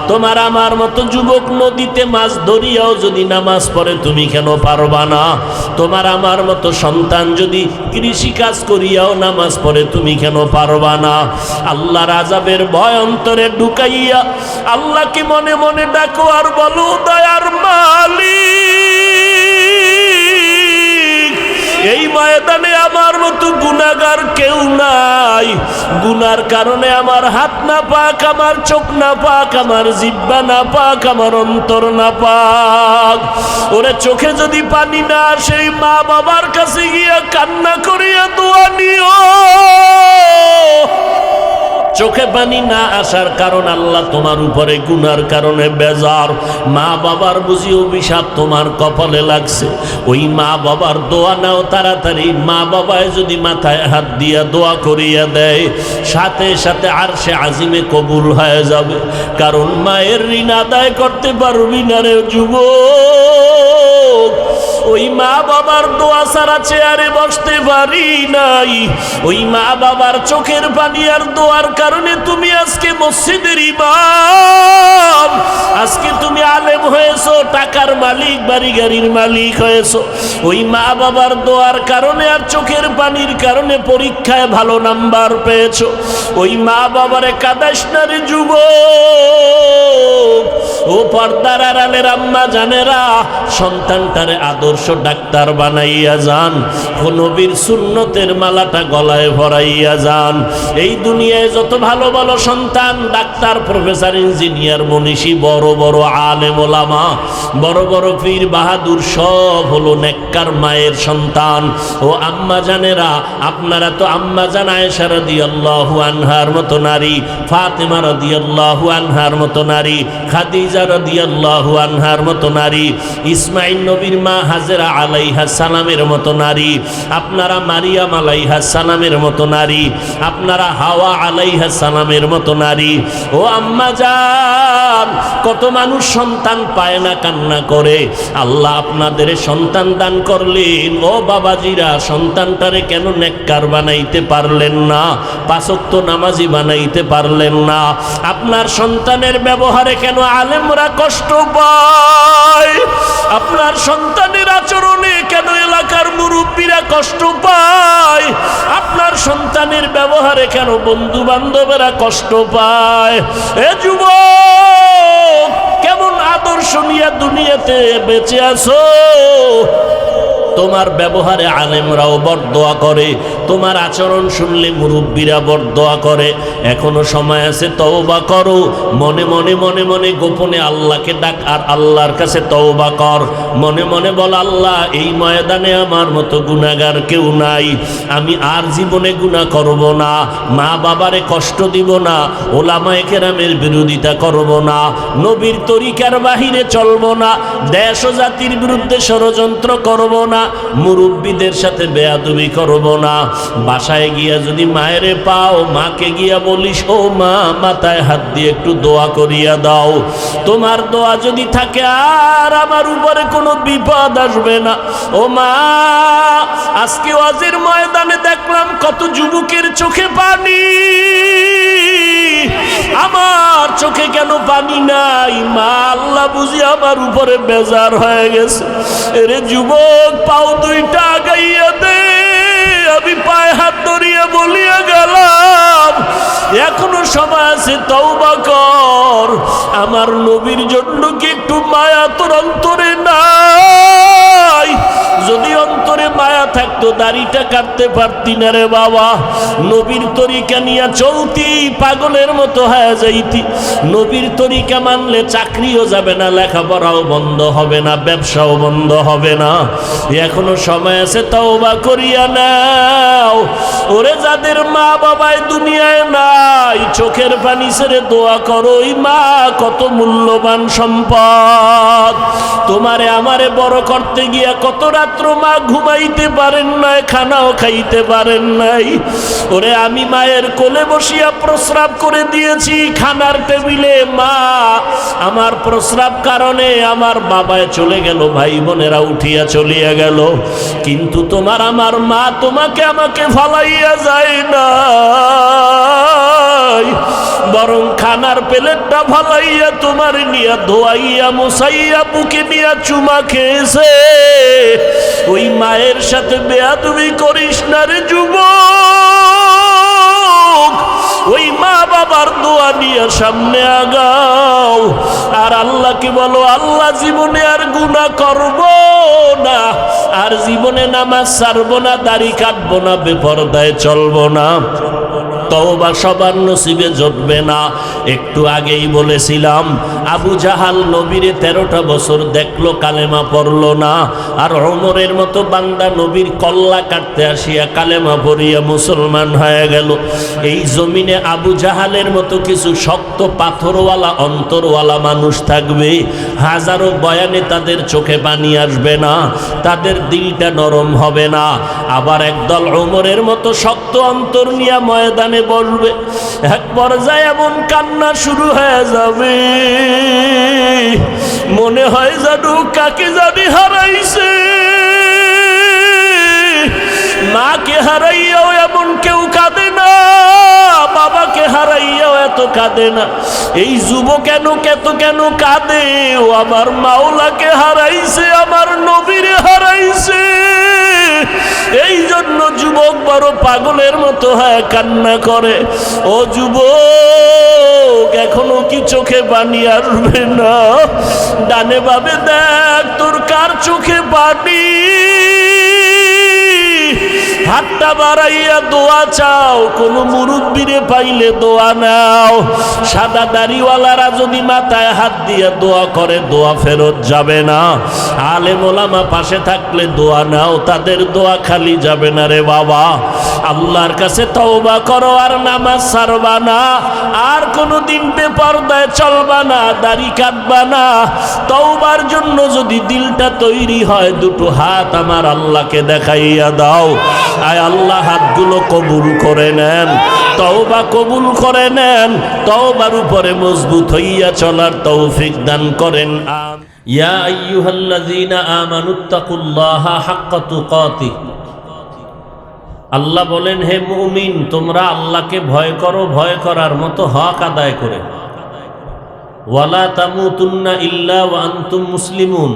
তোমার আমার মতো যুবক নদীতে মাছ ধরিয়াও যদি নামাজ পড়ে, তুমি কেন পারবা না? তোমার আমার মতো সন্তান যদি কৃষি কাজ করিয়াও নামাজ পড়ে, তুমি কেন পারবা না? আল্লাহর আযাবের ভয় অন্তরে ঢুকাইয়া আল্লাহকে মনে মনে ডাকো আর বলো, দয়ার মালিক, এই ময়দানে আমার মতো গুনাহগার কেউ নাই। গুনার কারণে আমার হাত না পাক, আমার চোখ না পাক, আমার জিহ্বা না পাক, আমার অন্তর না পাক। ওরে চোখে যদি পানি না আসে, মা বাবার কাছে গিয়া কান্না করিয়া দোয়া নিও। চোখে পানি না আসার কারণ আল্লাহ তোমার উপরে গুনার কারণে বেজার। মা বাবার বুঝি অভিশাপ তোমার কপালে লাগছে। ওই মা বাবার দোয়া নাও তাড়াতাড়ি। মা বাবায় যদি মাথায় হাত দিয়া দোয়া করিয়া দেয়, সাথে সাথে আরশে আজিমে কবুল হয়ে যাবে। কারণ মায়ের ঋণ আদায় করতে পারবি না রে যুবক। ওই মা বাবার দোয়া ছাড়া চেয়ারে বসতে পারি নাই। ওই মা বাবার চোখের পানি আর দোয়ার কারণে তুমি আজকে মসজিদের ইমাম, আজকে তুমি আলেম হয়েছো, টাকার মালিক, বাড়ি গাড়ির মালিক হয়েছো। ওই মা বাবার দোয়ার কারণে আর চোখের পানির কারণে পরীক্ষায় ভালো নাম্বার পেয়েছো। ওই মা বাবারে কাদাস না রে যুবক। ও পর্দার আড়ালের আম্মা জানেরা, সন্তানটারে আদর্শ ডাক্তার বানাইয়া যান, নবীর সুন্নতের মালাটা গলায় ভরাইয়া যান। এই দুনিয়ায় যত ভালো ভালো সন্তান, ডাক্তার, প্রফেসর, ইঞ্জিনিয়ার, মনীষী, বড় বড় আলেম ওলামা, বড় বড় পীর বাহাদুর, সব হলো নেককার মায়ের সন্তান। ও আম্মা জানেরা, আপনারা তো আম্মা জান আয়েশা রাদিয়াল্লাহু আনহার মতো নারী, ফাতেমা রাদিয়াল্লাহু আনহার মতো নারী, খাদিজা রাদিয়াল্লাহু আনহার মতো নারী, ইসমাইল নবীর মা হাজেরা আলাইহাস সালামের মতো নারী, আপনারা মারিয়াম আলাইহাস সালামের মতো নারী, আপনারা হাওয়া আলাইহাস সালামের মতো নারী। ও আম্মা জান, কত মানুষ সন্তান পায় না, কান্না করে। আল্লাহ আপনাদের সন্তান দান করলেন। ও বাবাজিরা, সন্তানটারে কেন নেককার বানাইতে পারলেন না? পাঁচ ওয়াক্ত নামাজি বানাইতে পারলেন না? আপনার সন্তানের ব্যবহারে কেন আলেমরা কষ্ট পায়? আপনার সন্তানের আচরণে কেন এলাকার মুরব্বীরা কষ্ট পায়? আপনার সন্তানের ব্যবহারে কেন বন্ধু বান্ধবেরা কষ্ট পায়? এ যুবক, কেমন আদর্শ নিয়ে দুনিয়াতে বেঁচে আছো? তোমার ব্যবহারে আলেমরাও বরদোয়া করে, তোমার আচরণ শুনলে মুরব্বীরা বরদোয়া করে। এখনো সময় আছে, তওবা করো। মনে মনে মনে মনে গোপনে আল্লাহকে ডাক, আর আল্লাহর কাছে তওবা কর। মনে মনে বল, আল্লাহ, এই ময়দানে আমার মতো গুনাহগার কেউ নাই, আমি আর জীবনে গুনাহ করব না, মা বাবারে কষ্ট দিব না, ওলামায়ে কেরামের বিরোধিতা করব না, নবীর তরিকার বাহিরে চলব না, দেশ ও জাতির বিরুদ্ধে ষড়যন্ত্র করব না, মুরব্বীদের সাথে বেয়াদবি করব না। বাসায় গিয়া যদি মায়েরে পাও, মাকে গিয়া বলিস, ও মা, মাথায় হাত দিয়ে একটু দোয়া করিয়া দাও। তোমার দোয়া যদি থাকে আর আমার উপরে কোনো বিপদ আসবে না। ও মা, আজকে ওয়াজের ময়দানে দেখলাম কত যুবকের চোখে পানি, আমার চোখে কেন পানি নাই? মা, আল্লাহ বুঝি আমার উপরে বেজার হয়ে গেছে। এরে যুবক, পাও দুইটা আগাইয়া দে। আমি পায়ে হাত ধরিয়া বলিয়া গেলাম, এখনো সময় আছে, তওবা কর। আমার নবীর জন্য কি একটু মায়া তোর অন্তরে নাই? যদি অন্তরে মায়া থাকতো, দাড়িটা কাটতে পারতি না রে বাবা। নবীর তরিকা নিয়ে চলতি, পাগলের মতো হয়ে যাইতি। নবীর তরিকা মানলে চাকরিও যাবে না, লেখাপড়াও বন্ধ হবে না, ব্যবসাও বন্ধ হবে না। এখনো সময় আছে, তওবা করিয়া নাও। ওরে যাদের মা বাবায় দুনিয়ায় নাই, চোখের পানি ছেড়ে দোয়া করো। ওই মা কত মূল্যবান সম্পদ। তোমারে আমারে বড় করতে গিয়া কত রাত্র মা ঘুমাইতে পারেন নাই, খানাও খাইতে পারেন নাই। ওরে আমি মায়ের কোলে বসিয়া প্রস্রাব করে দিয়েছি খানার টেবিলে। মা, আমার প্রস্রাব কারণে আমার বাবায় চলে গেল, ভাই বোনেরা উঠিয়া চলিয়া গেল, কিন্তু তোমার আমার মা তোমাকে আমাকে ফালাইয়া যায় না, বরং খানার প্লেটটা ফালাইয়া তোমার নিয়া ধোয়াইয়া মুছাইয়া বুকে নিয়া চুমা খেয়েছে। ওই মায়ের সাথে বেয়াদবি করিস না রে যুবক। ওই মা বাবার দোয়া নিয়ে সামনে আগাও, আর আল্লাহকে বলো, আল্লাহ, জীবনে আর গুনাহ করব না, আর জীবনে নামাজ ছাড়বো না, দাড়ি কাটবো না, বেপরদায় চলবো না। তওবা সবার নসিবে জুটবে না। একটু আগেই বলেছিলাম আবু জাহাল নবীরে 13টা বছর দেখলো, কালেমা পড়লো না। আর ওমরের মতো বান্দা নবীর কল্লা কাটতে আসিয়া কালেমা পড়িয়া মুসলমান হয়ে গেল। এই জমিনে আবু জাহালের মতো কিছু শক্ত পাথরওয়ালা অন্তরওয়ালা মানুষ থাকবে, হাজারো বয়ানে তাদের চোখে পানি আসবে না, তাদের দিলটা নরম হবে না। আবার একদল ওমরের মতো শক্ত অন্তর নিয়ে ময়দানে বসবে। এক পর্যায়ে এমন কান্না শুরু হয়ে যাবে, মনে হয় জাদু কাকে জানি হারাইছে। মাকে হারাইয়াও এমন কেউ কাঁদে না, বাবাকে হারাইয়াও এত কাঁদে না। এই যুব কেন কাঁদে? ও আমার মাওলাকে হারাইছে, আমার নবীরে হারাইছে। এই জন্য যুবক বড় পাগলের মতো হয় কান্না করে। ও যুবক, এখনো কি চোখে পানি আসবে না? ডানে বামে দেখ তোর কার চোখে পানি। হাতটা বাড়াইয়া দোয়া চাও, কোন মুরব্বিরে পাইলে দোয়া নাও। সাদা দাড়িওয়ালারা যদি মাথায় হাত দিয়ে দোয়া করে দোয়া ফেরত যাবে না। আলেম ওলামা পাশে থাকলে দোয়া নাও, তাদের দোয়া খালি যাবে না রে বাবা। আল্লাহর কাছে তওবা করো, আর নামাজ ছাড়বা না, আর কোনোদিন বেপরদায় চলবা না, দাড়ি কাটবা না। তওবার জন্য যদি দিলটা তৈরি হয়, দুটো হাত আমার আল্লাহকে দেখাইয়া দাও। আয় আল্লাহ হাতগুলো কবুল করে নেন, তওবা কবুল করে নেন, তওবার উপরে মজবুত হইয়া চলার তৌফিক দান করেন। ইয়া আইয়ুহাল্লাযীনা আমানুত্তাকুল্লাহা হাক্কা তুকাতিহ। আল্লাহ বলেন, হে মুমিন, তোমরা আল্লাহকে ভয় করো, ভয় করার মতো হক আদায় করে। ওয়ালা তামুতুন্না ইল্লা ওয়া আনতুম মুসলিমুন।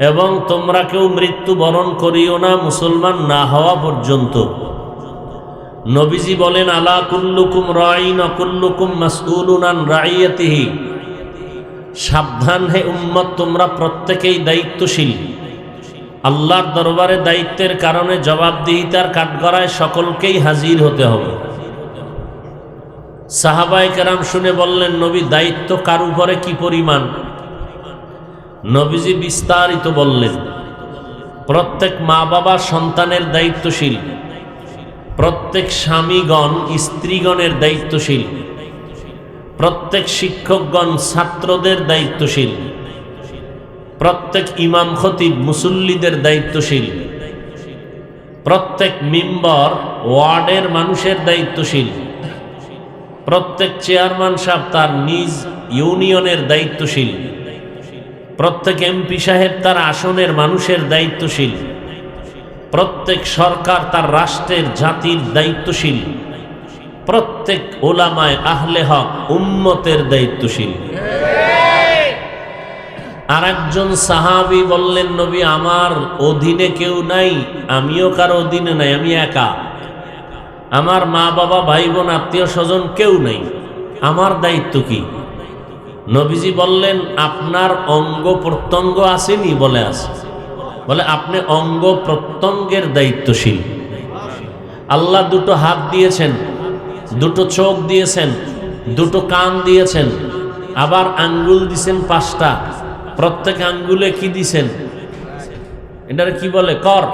এবং তোমরা কেউ মৃত্যুবরণ করিও না মুসলমান না হওয়া পর্যন্ত। নবীজি বলেন, আলা কুল্লুকুম রাঈন ওয়া কুল্লুকুম মাসউলুন আন রাইয়াতিহি। সাবধান হে উম্মত, তোমরা প্রত্যেকেই দায়িত্বশীল। আল্লাহর দরবারে দায়িত্বের কারণে জবাবদিহিতার কাঠগড়ায় সকলকেই হাজির হতে হবে। সাহাবায়ে কেরাম শুনে বললেন, নবী, দায়িত্ব কার উপরে কি পরিমাণ? নবীজি বিস্তারিত বললেন, প্রত্যেক মা বাবা সন্তানের দায়িত্বশীল, প্রত্যেক স্বামীগণ স্ত্রীগণের দায়িত্বশীল, প্রত্যেক শিক্ষকগণ ছাত্রদের দায়িত্বশীল, প্রত্যেক ইমাম খতিব মুসল্লিদের দায়িত্বশীল, প্রত্যেক মেম্বার ওয়ার্ডের মানুষের দায়িত্বশীল, প্রত্যেক চেয়ারম্যান সাহেব তার নিজ ইউনিয়নের দায়িত্বশীল, প্রত্যেক এমপি সাহেব তার আসনের মানুষের দায়িত্বশীল, প্রত্যেক সরকার তার রাষ্ট্রের জাতির দায়িত্বশীল, প্রত্যেক ওলামায়ে আহলে হক উম্মতের দায়িত্বশীল। আর একজন সাহাবী বললেন, নবী, আমার অধীনে কেউ নাই, আমিও কারো অধীনে নাই, আমি একা। আমার মা বাবা ভাই বোন আত্মীয় স্বজন কেউ নেই, আমার দায়িত্ব কি? নবীজি বললেন, আপনার অঙ্গ প্রত্যঙ্গ আসেনি? বলে আছে। বলে আপনি অঙ্গ প্রত্যঙ্গের দায়িত্বশীল। আল্লাহ দুটো হাত দিয়েছেন, দুটো চোখ দিয়েছেন, দুটো কান দিয়েছেন, আবার আঙ্গুল দিয়েছেন 5টা। প্রত্যেক আঙ্গুলে কি দিয়েছেন? এটার কি বলে? কর।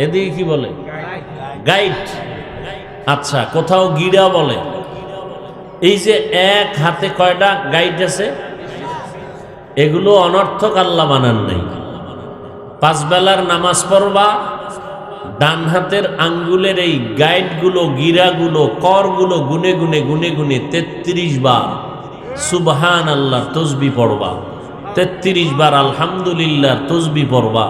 এদিকে কি বলে? গাইড। আচ্ছা, কোথাও গিরা বলে। এই যে এক হাতে কয়টা গাইড আছে, এগুলো অনর্থক, আল্লাহ বানান নাই। 5 বেলার নামাজ পড়বা, ডান হাতের আঙ্গুলের এই গাইডগুলো, গিরাগুলো, করগুলো গুনে গুনে 33 বার সুবহান আল্লাহ তসবিহ পড়বা, 33 বার আলহামদুলিল্লাহ তসবিহ পড়বা,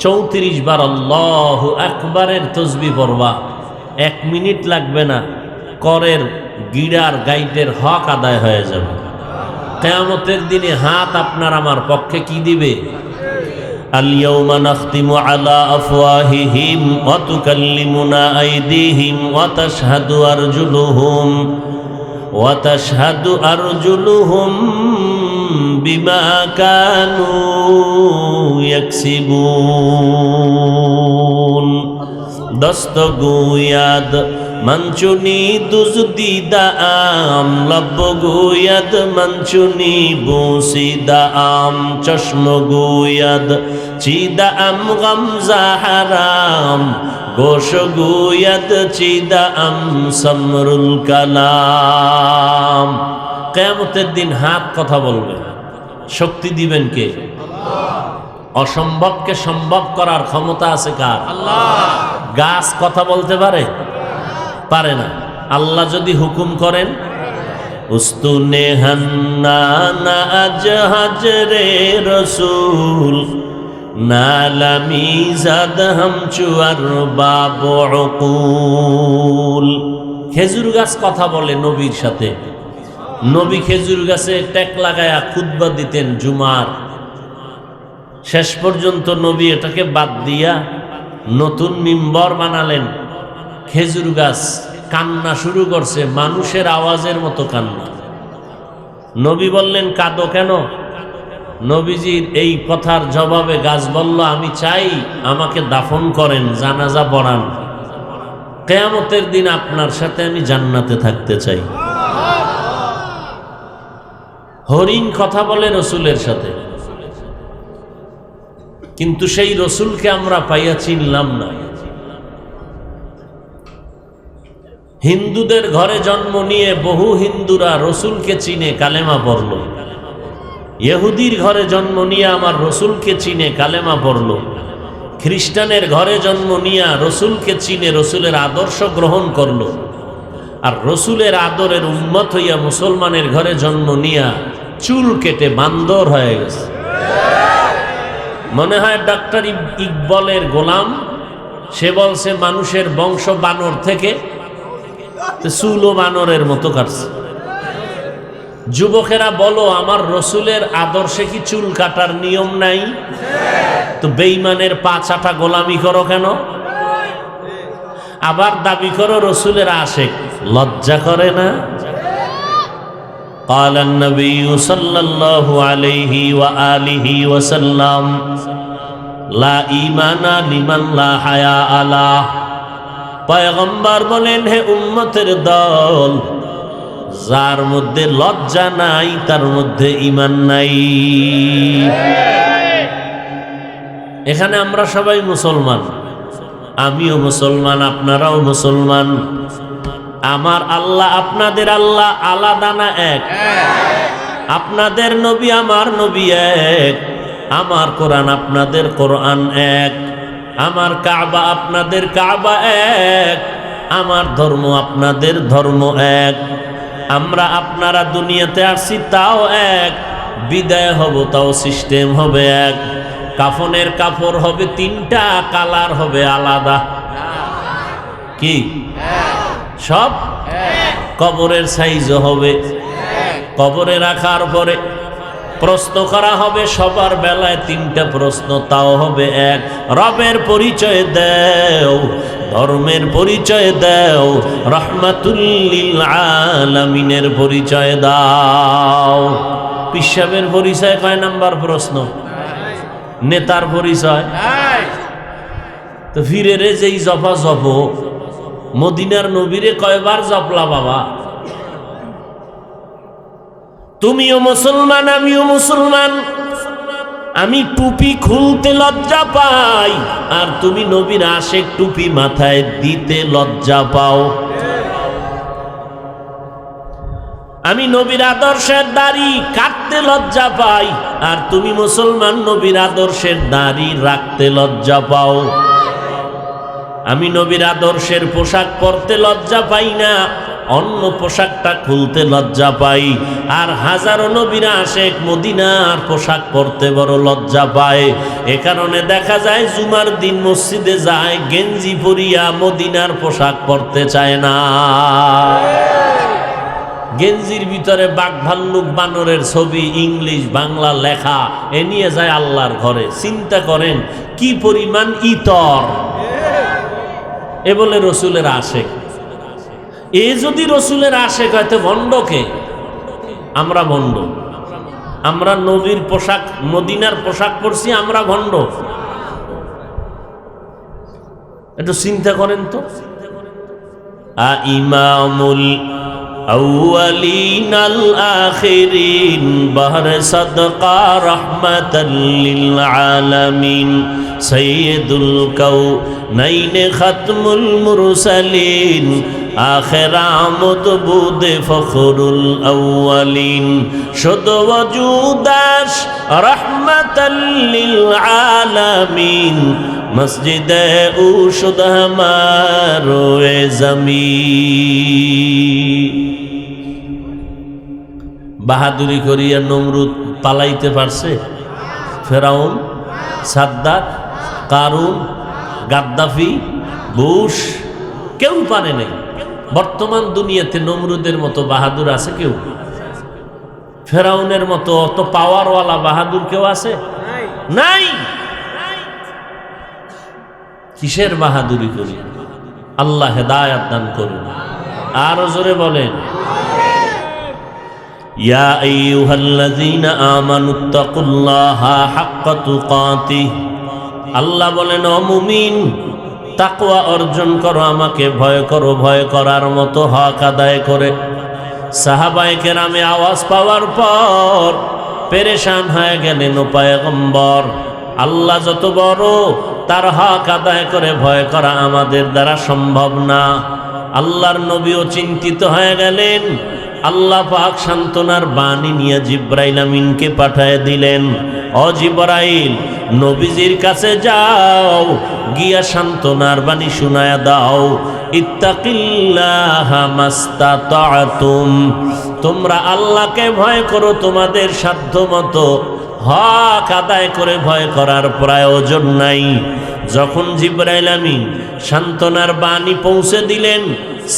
34 বার আল্লাহু আকবারের তসবিহ পড়বা। 1 মিনিট লাগবে না, করের গিরার গাইডের হক আদায় হয়ে যাবে। কিয়ামতের দিনে হাত আপনার আমার পক্ষে কি দিবে? আল-ইয়াওমা নাখতিমু আলা আফওয়াহিহিম ওয়া তুকাল্লিমুনা আইদিহিম ওয়া তাশহাদু আরজুলুহুম বিমা কানু ইয়াকসিবুন। দস্তগো ইয়াদ মঞ্চুনি দুজদিদা আম লব্ব গুয়াদ মঞ্চুনি বুসিদা আম চশম গুয়াদ চিদা আম গমজা হারাম গোশ গুয়াদ চিদা আম সমরুল কালাম। কিয়ামতের দিন হাত কথা বলবে, শক্তি দিবেন কে? অসম্ভবকে সম্ভব করার ক্ষমতা আছে কার? আল্লাহ। গাছ কথা বলতে পারে? পারে না। আল্লাহ যদি হুকুম করেন, উস্তুনে হান্না জাহাজ রে রসুল নালামি জাদ হামচু আর বাবুল। খেজুর গাছ কথা বলে নবীর সাথে। নবী খেজুর গাছে ট্যাক লাগায়া খুতবা দিতেন জুমার। শেষ পর্যন্ত নবী এটাকে বাদ দিয়া নতুন মিম্বর বানালেন। খেজুর গাছ কান্না শুরু করছে, মানুষের আওয়াজের মতো কান্না। নবী বললেন, কাঁদো কেন? নবীজির এই কথার জবাবে গাছ বলল, আমি চাই আমাকে দাফন করেন, জানাজা পড়ান, কিয়ামতের দিন আপনার সাথে আমি জান্নাতে থাকতে চাই। হরিণ কথা বলে রসুলের সাথে, কিন্তু সেই রসুলকে আমরা পাইয়া চিনলাম না। হিন্দুদের ঘরে জন্ম নিয়ে বহু হিন্দুরা রসুলকে চিনে, কালেমা পড়ল। ইহুদির ঘরে জন্ম নিয়ে আমার রসুলকে চিনে, কালেমা পড়ল। খ্রিস্টানের ঘরে জন্ম নিয়ে রসুলকে চিনে, রসুলের আদর্শ গ্রহণ করল। আর রসুলের আদরের উম্মত হইয়া মুসলমানের ঘরে জন্ম নিয়া চুল কেটে বান্দর হয়ে গেছে। মনে হয় ডক্টর ইকবলের গোলাম, সে বলছে মানুষের বংশ বানর থেকে, চুলও বানরের মতো কাটছে। যুবকেরা বলো, আমার রসুলের আদর্শে কি চুল কাটার নিয়ম নাই? তো বেঈমানের পা চাটা গোলামি করো কেন? আবার দাবি করো রসুলের আশেক, লজ্জা করে না? قال النبي صلى الله عليه وآله وسلم لا ঈমান লিমান লা হায়া লা। পয়গম্বর বলেন, হে উম্মতের দল, যার মধ্যে লজ্জা নাই তার মধ্যে ঈমান নাই। এখানে আমরা সবাই মুসলমান, আমিও মুসলমান, আপনারাও মুসলমান। আমার আল্লাহ আপনাদের আল্লাহ আলাদা না এক? আপনাদের নবী আমার নবী এক, আমার কোরআন আপনাদের কোরআন এক, আমার কাবা আপনাদের কাবা এক, আমার ধর্ম আপনাদের ধর্ম এক। আমরা আপনারা দুনিয়াতে আসছি তাও এক, বিদায় হব তাও সিস্টেম হবে এক। কাফনের কাপড় হবে তিনটা, কালার হবে আলাদা। কি সব? কবরের সাইজও হবে। কবরে রাখার পরে প্রশ্ন করা হবে, সবার বেলায় তিনটা প্রশ্ন, তাও হবে এক। রবের পরিচয় দাও, ধর্মের পরিচয় দাও, রাহমাতুল লিল আলামিনের পরিচয় দাও। পিসাবের পরিচয় কয় নাম্বার প্রশ্ন? নেতার পরিচয় তো ফিরে রে যেই জপা জপ, মদিনার নবীরে কয়বার জপলা বাবা? তুমিও মুসলমান, আমিও মুসলমান। আমি টুপি খুলতে লজ্জা পাই, আর তুমি নবীর আশেক টুপি মাথায় দিতে লজ্জা পাও। আমি নবীর আদর্শের দাড়ি কাটতে লজ্জা পাই, আর তুমি মুসলমান নবীর আদর্শের দাড়ি রাখতে লজ্জা পাও। আমি নবীর আদর্শের পোশাক পরতে লজ্জা পাই না, অন্য পোশাকটা খুলতে লজ্জা পাই। আর হাজারো নবীরা আশেক মদিনার পোশাক পরতে বড় লজ্জা পায়। এ কারণে দেখা যায় জুমার দিন মসজিদে যায় গেঞ্জি পরিয়া, মদিনার পোশাক পরতে চায় না। গেঞ্জির ভিতরে বাঘ ভাল্লুক বানরের ছবি, ইংলিশ বাংলা লেখা, এ নিয়ে যায় আল্লাহর ঘরে। চিন্তা করেন কি পরিমাণ ইতর। এ বলে রসুলের আশেক। এ যদি রসুলের আশেক হয় তো ভণ্ডকে? আমরা ভণ্ড। আমরা নবীর পোশাক, মদিনার পোশাক পরছি, আমরা ভণ্ড? একটু চিন্তা করেন তো। ইমামুল আউয়ালিন আল আখিরিন বাহর সাদকা রাহমাতাল লিল আলামিন সাইয়্যিদুল কাউনাইন খাতমুল মুরসালিন আখির আমদ বুদে ফখরুল আউয়ালিন শুদ ওয়াজুদাস রাহমাতাল লিল আলামিন মসজিদে উশুদ হামারো এ জমিন। বাহাদুরি করিয়া নমরুদ পালাইতে পারছে? ফেরাউন, সাদ্দাত, কারুন, গাদ্দাফি, বুশ কেউ পারে নাই। বর্তমান দুনিয়াতে নমরুদের মতো বাহাদুর আছে কেউ? ফেরাউনের মতো অত পাওয়ারওয়ালা বাহাদুর কেউ আছে? নাই। কিসের বাহাদুরি করি? আল্লাহ হেদায়াত দান করুন। আর জোরে বলেন, ইয়া আইয়ুহাল্লাযীনা আমানুত্তাকুল্লাহা হাক্কা তুকাতিহ। আল্লাহ বলেন, ও মুমিন, তাকওয়া অর্জন করো, আমাকে ভয় করো, ভয় করার মতো হক আদায় করে। সাহাবায়ে কেরামে আওয়াজ পাওয়ার পর পেরেশান হয়ে গেলেন, ও পয়গম্বর, আল্লাহ যত বড়, তার হক আদায় করে ভয় করা আমাদের দ্বারা সম্ভব না। আল্লাহর নবীও চিন্তিত হয়ে গেলেন। আল্লাহ পাক সান্ত্বনার বাণী নিয়ে জিব্রাইল আমিনকে পাঠিয়ে দিলেন, ও জিব্রাইল, নবীজির কাছে যাও, গিয়া সান্ত্বনার বাণী শোনায়া দাও। ইত্তাকিল্লাহা মাস্তাতাতুম, তোমরা আল্লাহকে ভয় করো তোমাদের সাধ্য মতো, হক আদায় করে ভয় করার প্রয়োজন নাই। যখন জিব্রাইল আমিন সান্ত্বনার বাণী পৌঁছে দিলেন,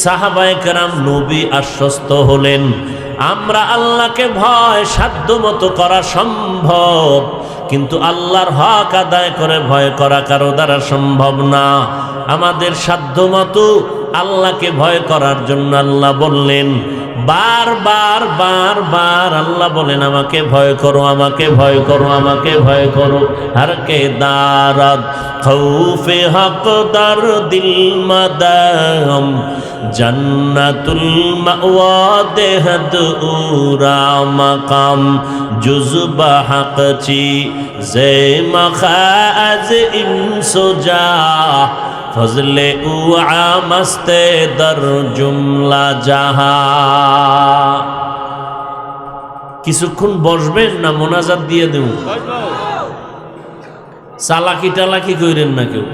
সাহাবায়ে কেরাম নবী আশ্বস্ত হলেন, আমরা আল্লাহকে ভয় সাধ্য মতো করা সম্ভব, কিন্তু আল্লাহর হক আদায় করে ভয় করা কারো দ্বারা সম্ভব না। আমাদের সাধ্য মতো আল্লাহকে ভয় করার জন্য আল্লাহ বললেন, বারবার বারবার আল্লাহ বলেন, আমাকে ভয় করো, আমাকে ভয় করো, আমাকে ভয় করো। হর কে দারদ খৌফে হক দর দিল মদম জন্নতুল মাওয়া দেহদ উরা মাকাম জুজবা হক চি জে মখাজ ইনসুজা ফজলে উআ মস্তে দর জুমলা জাহা। কিছুক্ষণ বসবেন না মোনাজাত দিয়ে দেব? চালাকি টালাকি কইরেন না কেউ,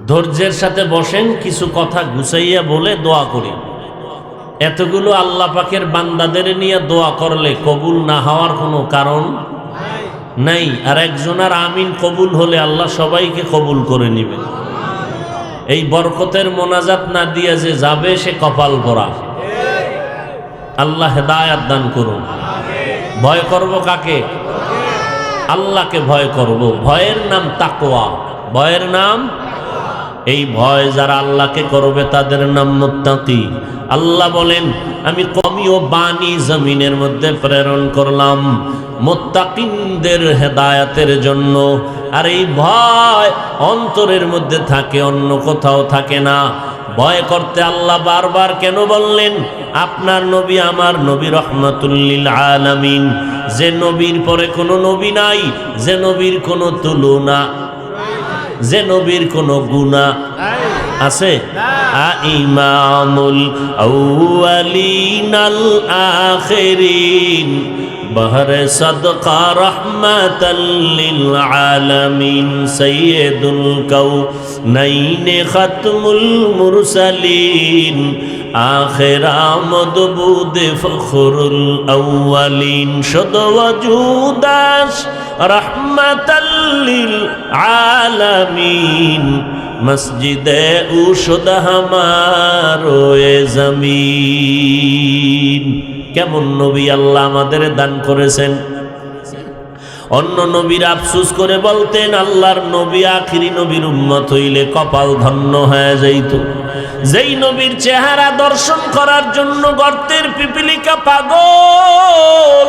ধৈর্যের সাথে বসেন, কিছু কথা গুছাইয়া বলে দোয়া করি। এতগুলো আল্লাহ পাকের বান্দাদের নিয়ে দোয়া করলে কবুল না হওয়ার কোনো কারণ নাই। আর একজনের আমিন কবুল হলে আল্লাহ সবাইকে কবুল করে নেবেন। এই বরকতের মোনাজাত না দিয়ে যে যাবে সে কপাল ভরা। আল্লাহ হেদায়াত দান করুন। ভয় করব কাকে? আল্লাহকে ভয় করব। ভয়ের নাম তাকওয়া, ভয়ের নাম, এই ভয় যারা আল্লাহকে করবে তাদের নাম মুত্তাকি। আল্লাহ বলেন, আমি কমি ও বাণী জমিনের মধ্যে প্রেরণ করলাম মুত্তাকিনদের হেদায়াতের জন্য। আর এই ভয় অন্তরের মধ্যে থাকে, অন্য কোথাও থাকে না। ভয় করতে আল্লাহ বারবার কেন বললেন? আপনার নবী, আমার নবী রহমাতুল লিল আলামিন, যে নবীর পরে কোনো নবী নাই, যে নবীর কোনো তুলনা, যে নবীর কোনো গুনাহ আছে। ইমামুল আউয়ালিন আল আখিরিন বহরে সদকা রহমাতাল লিল আলামিন সাইয়্যিদুল কাউনাইন খাতমুল মুরসালিন আখির আমদ বুদে ফখরুল আউয়ালিন শুদ ওয়াজুদাস রহমাতাল লিল আলামিন মসজিদে উশুদ হামারো এ জমিন। কেমন নবী আল্লাহ আমাদের দান করেছেন। অন্য নবীরা আফসোস করে বলতেন, আল্লাহর নবী আখিরি নবীর উম্মত হইলে কপাল ধন্য হয়ে যাইত। যেই নবীর চেহারা দর্শন করার জন্য গর্তের পিপিলিকা পাগল,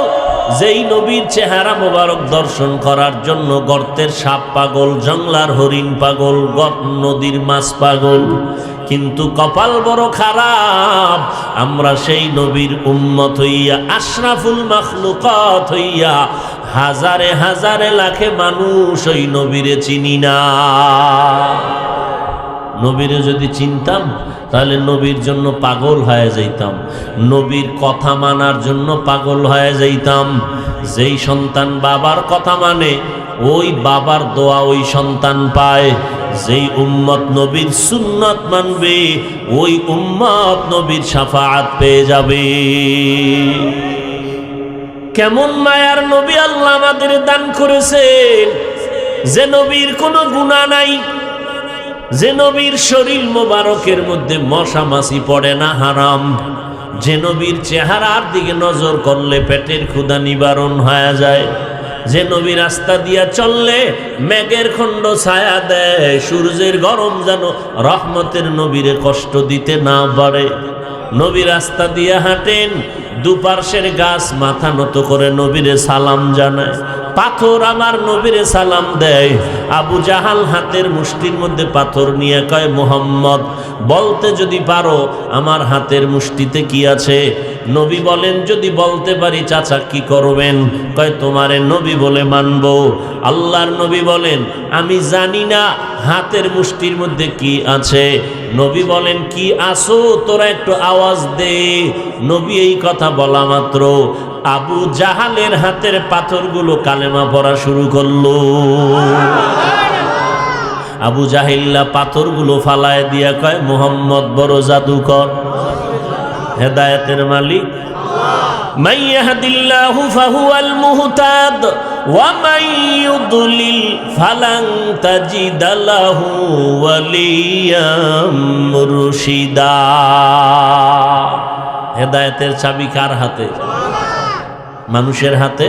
যেই নবীর চেহারা মোবারক দর্শন করার জন্য গর্তের সাপ পাগল, জংলার হরিণ পাগল, নদীর মাছ পাগল। কিন্তু কপাল বড় খারাপ, আমরা সেই নবীর উম্মত হইয়া, আশরাফুল মাখলুকাত হইয়া হাজারে হাজারে লাখে মানুষ ওই নবীরে চিনি না। নবীরে যদি চিনতাম তাহলে নবীর জন্য পাগল হয়ে যাইতাম, নবীর কথা মানার জন্য পাগল হয়ে যাইতাম। যেই সন্তান বাবার কথা মানে, ওই বাবার দোয়া ওই সন্তান পায়। যেই উম্মত নবীর সুন্নাত মানবে, ওই উম্মত নবীর শাফাআত পেয়ে যাবে। কেমন মায়ার নবী আল্লাহ আমাদের দান করেছেন, যে নবীর কোনো গুনাহ নাই, যে নবীর শরীর মোবারকের মধ্যে মশা মাছি পড়ে না, হারাম। যে নবীর চেহারার দিকে নজর করলে পেটের ক্ষুধা নিবারণ হয়ে যায়। যে নবী রাস্তা দিয়া চললে মেঘের খণ্ড ছায়া দেয়, সূর্যের গরম যেন রহমতের নবীরে কষ্ট দিতে না পারে। নবী রাস্তা দিয়ে হাঁটেন, দুপার্শ্বের গাছ মাথা নত করে নবীরে সালাম জানায়, পাথর আমার নবীরে সালাম দেয়। আবু জাহাল হাতের মুষ্টির মধ্যে পাথর নিয়ে কয়, মুহাম্মদ বলতে যদি পারো আমার হাতের মুষ্টিতে কি আছে? নবী বলেন, যদি বলতে পারি চাচা কি করবেন? কয়, তোমারে নবী বলে মানব। আল্লাহর নবী বলেন, আমি জানি না হাতের মুষ্টির মধ্যে কি আছে। নবী বলেন, কি আসো তোরা একটু আওয়াজ দে। নবী এই কথা বলা মাত্র আবু জাহালের হাতের পাথরগুলো কালেমা পড়া শুরু করলো। আবু জাহিল্লা পাথরগুলো ফালায় দিয়া কয়, মুহাম্মদ বড় জাদুকর, হেদায়েতের মালিক। মান ইয়াহদিল্লাহু ফাহুয়াল মুহতাদ ওয়া মান ইউদ্লিল ফালান তাজিদা লাহু ওয়ালিয়াম মুরশিদা। হেদায়েতের চাবি কার হাতে? মানুষের হাতে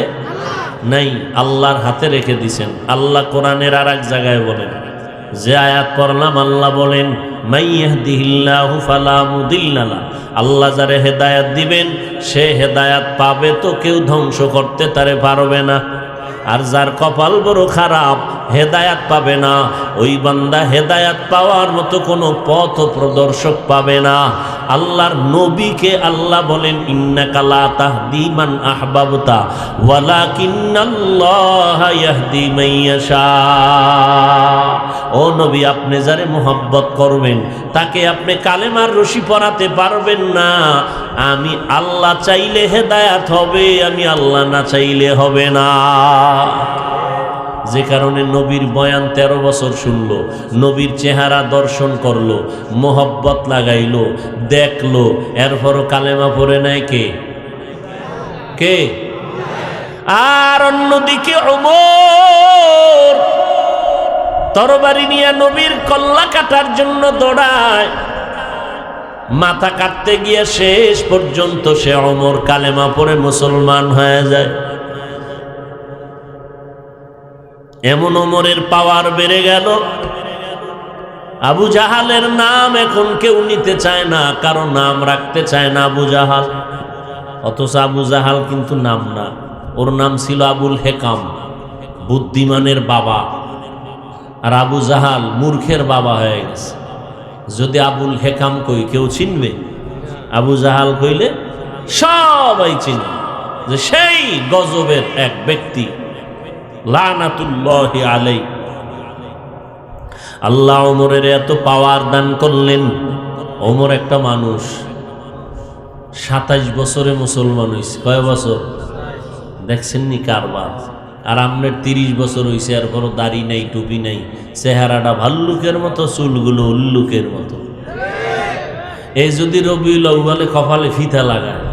নাই, আল্লাহর হাতে রেখে দিছেন। আল্লাহ কোরআনের আর এক জায়গায় বলেন, যে আয়াত পড়লাম, আল্লাহ বলেন, মাইয়াহদিহিল্লাহু ফালা মুদিল্লা লাহু, আল্লাহ যারে হেদায়াত দিবেন সে হেদায়াত পাবে, তো কেউ ধ্বংস করতে তারে পারবে না। আর যার কপাল বড় খারাপ, হেদায়াত পাবে না, ওই বান্দা হেদায়াত পাওয়ার মতো কোনো পথ প্রদর্শক পাবে না। আল্লাহর নবীকে আল্লাহ বলেন, ইন্নাকা লা তাহদি মান আহবাবতা ওয়ালাকিন্নাল্লাহা ইয়াহদি মান ইয়াশা। ও নবী, আপনি যারে মোহাব্বত করবেন তাকে আপনি কালেমার রশি পরাতে পারবেন না। আমি আল্লাহ চাইলে হেদায়াত হবে, আমি আল্লাহ না চাইলে হবে না। যে কারণে নবীর বয়ান 13 বছর শুনলো, নবীর চেহারা দর্শন করলো, মোহব্বত লাগাইলো, দেখলো, এরপরও কালেমা পড়ে নাই কে? কে? আর অন্যদিকে ওমর তরবারি নিয়ে নবীর কল্লা কাটার জন্য দৌড়ায়। মাথা কাটতে গিয়ে শেষ পর্যন্ত সে ওমর কালেমা পড়ে মুসলমান হয়ে যায়। এমন ওমরের পাওয়ার বেড়ে গেল, আবু জাহালের নাম এখন কেউ নিতে চায় না, কারো নাম রাখতে চায় না আবু জাহাল। অথচ আবু জাহাল কিন্তু নাম না, ওর নাম ছিল আবুল হেকাম, বুদ্ধিমানের বাবা। আর আবু জাহাল মূর্খের বাবা হয়ে গেছে। যদি আবুল হেকাম কই কেউ চিনবে? আবু জাহাল কইলে সবাই চিনবে যে সেই গজবের এক ব্যক্তি, লানাতুল্লাহি আলাইহি। আল্লাহ ওমরের এত পাওয়ার দান করলেন। ওমর একটা মানুষ 27 বছরে মুসলমান হয়েছে। কয় বছর দেখছেন নি কারবার? আর আপনার 30 বছর হয়েছে, এরপরও দাড়ি নাই, টুপি নাই, চেহারাটা ভাল্লুকের মতো, চুলগুলো উল্লুকের মতো। এই যদি রবিউল আউয়ালে কপালে ফিতা লাগায়,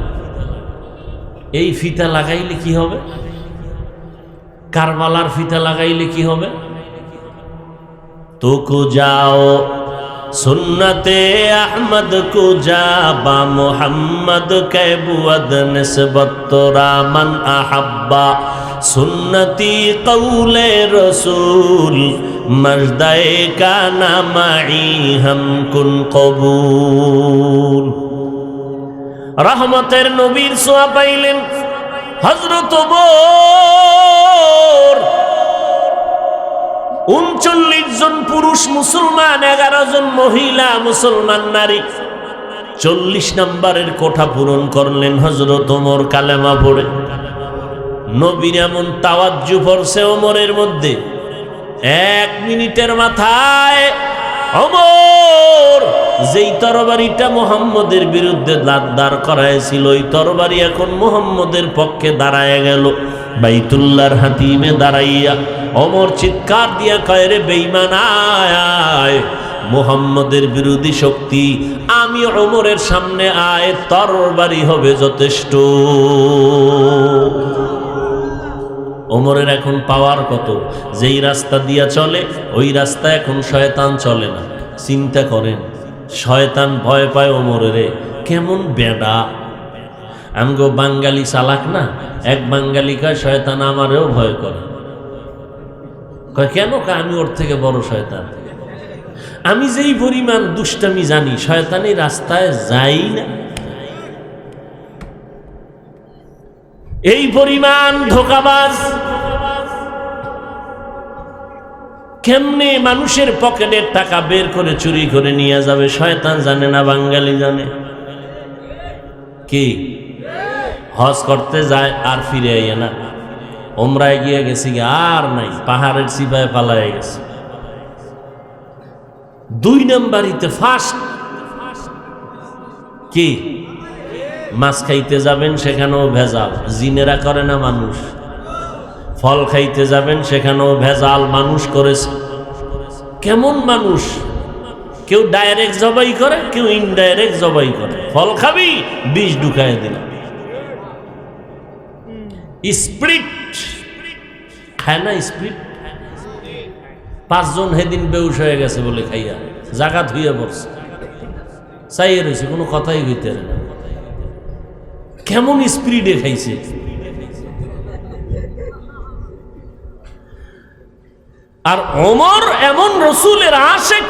এই ফিতা লাগাইলে কি হবে? কারবালার ফিতা লাগাইলে কি হবে? তো কো যাও সুন্নতে আহমদ কো যাবা মোহাম্মদ কে বুয়াদ নিসবত তোরা মান আহাব্বা সুন্নতি কৌলে রসুল মজদায়ে কানা মাই হাম কুন কবুল। রহমতের নবীর ছোঁয়া পাইলেন হযরত ওমর। ৩৯ জন পুরুষ মুসলমান, 11 জন মহিলা মুসলমান নারী। 40 নম্বরের কোঠা পূরণ করলেন হযরত ওমর কালেমা পড়ে। নবীর এমন তাওয়াজ্জু পড়ছে ওমরের মধ্যে, 1 মিনিটের মাথায় ওমর যেই তরবারিটা মুহাম্মদের বিরুদ্ধে দাঁড় করাইছিল, ওই তরবারি এখন মুহাম্মদের পক্ষে দাঁড়ায় গেল। বাইতুল্লাহর হাতিমে দাঁড়াইয়া ওমর চিৎকার দিয়া কয়, রে বেঈমান আয়, মুহাম্মদের বিরোধী শক্তি আমি ওমরের সামনে আয়, তরবারি হবে যথেষ্ট। ওমরের এখন পাওয়ার কত, যেই রাস্তা দিয়া চলে ওই রাস্তা এখন শয়তান চলে না। চিন্তা করেন, শয়তান ভয় পায় ওমরেরে, কেমন বেডা। আমগো বাঙালি চালাক না, এক বাঙালি কয় শয়তান আমারেও ভয় করে। কয় কেন? আমি ওর থেকে বড় শয়তান। আমি যেই পরিমাণ দুষ্টামি জানি, শয়তানি রাস্তায় যাই না। এই পরিমাণ ধোঁকাবাজ। কেমনে মানুষের পকেটের টাকা বের করে চুরি করে নিয়ে যাবে, শয়তান জানে না, বাঙালি জানে। কি হজ করতে যায় আর ফিরে আইয়ে না, ওমরায় গিয়ে গেছি আর নাই, পাহাড়ের সিপাহে পালায় গেছে। 2 নম্বরিতে ফার্স্ট কি, মাছ খাইতে যাবেন সেখানেও ভেজাল, জিনেরা করে না মানুষ। ফল খাইতে যাবেন সেখানেও ভেজাল, মানুষ করেছে। কেমন মানুষ, কেউ ডাইরেক্ট জবাই করে, কেউ ইনডাইরেক্ট জবাই করে। ফল খাবি, বিষ ঢুকায় দিলাম। স্প্রিট খায় না, স্প্রিট। 5 জন সেদিন বেউস হয়ে গেছে বলে খাইয়া, জাগা ধুয়ে বসছে, চাইয়ে রয়েছে, কোনো কথাই হইতে না। কেমন স্পিরিটে খাইছে। আর ওমর এমন রসুলের আশিক,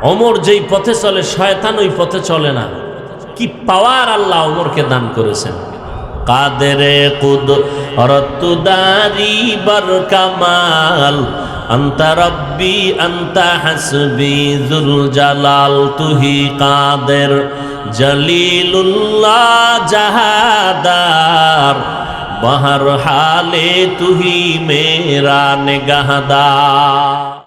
ওমর যেই পথে চলে শয়তান ওই পথে চলে না। কি পাওয়ার আল্লাহ ওমরকে দান করেছেন। কাদেরে কুদরত দারি বার কামাল, আন্তা রব্বি আন্তা হাসবি যুল জালাল, তুহি কাদের জলিলুল্লাহ জাহাদার, বহর হালে তুহি মেরা নিগাহদার।